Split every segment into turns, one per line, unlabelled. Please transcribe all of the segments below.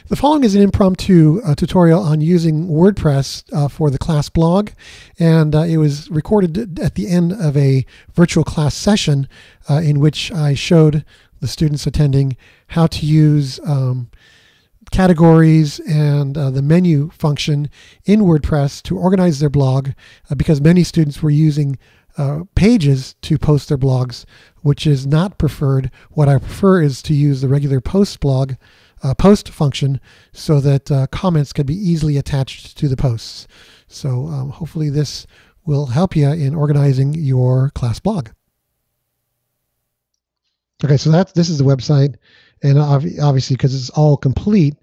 The following is an impromptu tutorial on using WordPress for the class blog, and it was recorded at the end of a virtual class session in which I showed the students attending how to use categories and the menu function in WordPress to organize their blog because many students were using pages to post their blogs, which is not preferred. What I prefer is to use the regular post function so that comments can be easily attached to the posts. So hopefully this will help you in organizing your class blog. Okay, so this is the website, and obviously because it's all complete,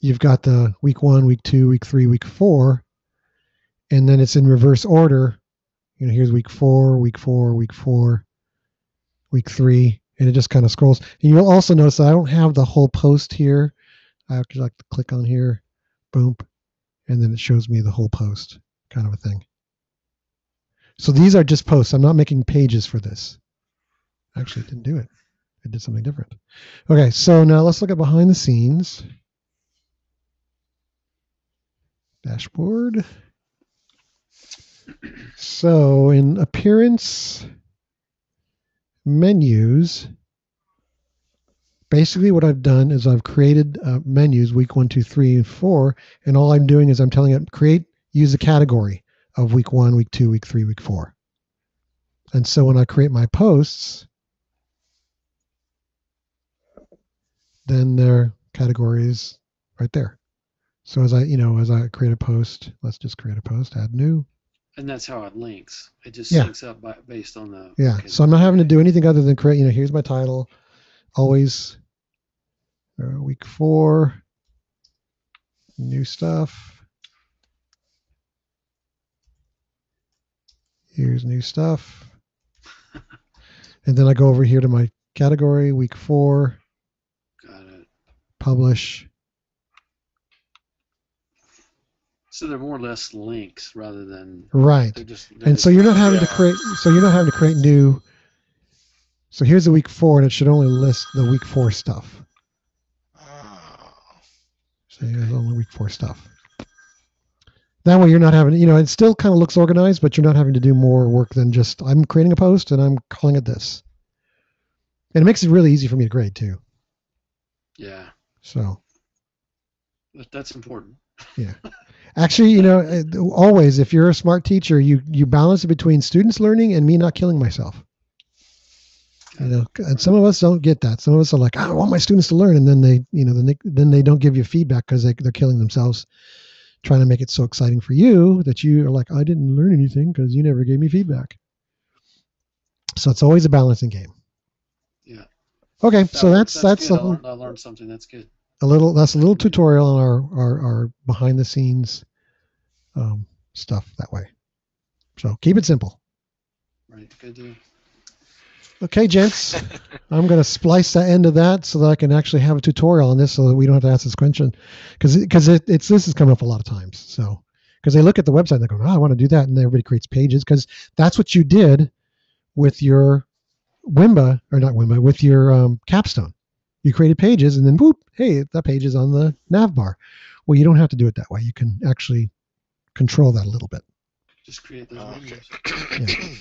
you've got the week 1, week 2, week 3, week 4, and then it's in reverse order. You know, here's week 4, week 4, week 4, week 3, and it just kind of scrolls. And you'll also notice that I don't have the whole post here. I have to click on here, boom, and then it shows me the whole post, kind of a thing. So these are just posts. I'm not making pages for this. Actually, it didn't do it. It did something different. Okay, so now let's look at behind the scenes. Dashboard. So in appearance, menus, basically what I've done is I've created menus week 1, 2, 3, and 4, and all I'm doing is I'm telling it use the category of week 1, week 2, week 3, week 4. And so when I create my posts, then their category is right there. So as I create a post, let's just create a post, add new.
And that's how it links. It just syncs up based on the...
Yeah, okay. So I'm not having to do anything other than create, here's my title, always week 4, new stuff. Here's new stuff. And then I go over here to my category, week 4.
Got it.
Publish.
So they're more or less links rather than
right. So you're not having to create. So you're not having to create new. So here's the week 4, and it should only list the week 4 stuff. So here's only week 4 stuff. That way you're not having. It still kind of looks organized, but you're not having to do more work than just I'm creating a post and I'm calling it this. And it makes it really easy for me to grade too.
Yeah.
So.
That's important.
Yeah. Actually, always, if you're a smart teacher, you balance it between students learning and me not killing myself. And some of us don't get that. Some of us are like, I want my students to learn, and then they don't give you feedback because they're killing themselves, trying to make it so exciting for you that you are like, I didn't learn anything because you never gave me feedback. So it's always a balancing game.
Yeah.
Okay, so that's
I learned something. That's good.
That's a little tutorial on our behind the scenes stuff that way. So keep it simple.
Right. Good deal.
Okay, gents, I'm going to splice the end of that so that I can actually have a tutorial on this so that we don't have to ask this question because this is coming up a lot of times. So because they look at the website and they go, I want to do that, and everybody creates pages because that's what you did with your with your capstone. You created pages and then whoop, hey, that page is on the nav bar. Well, you don't have to do it that way. You can actually control that a little bit.
Just create those menus.
Yeah.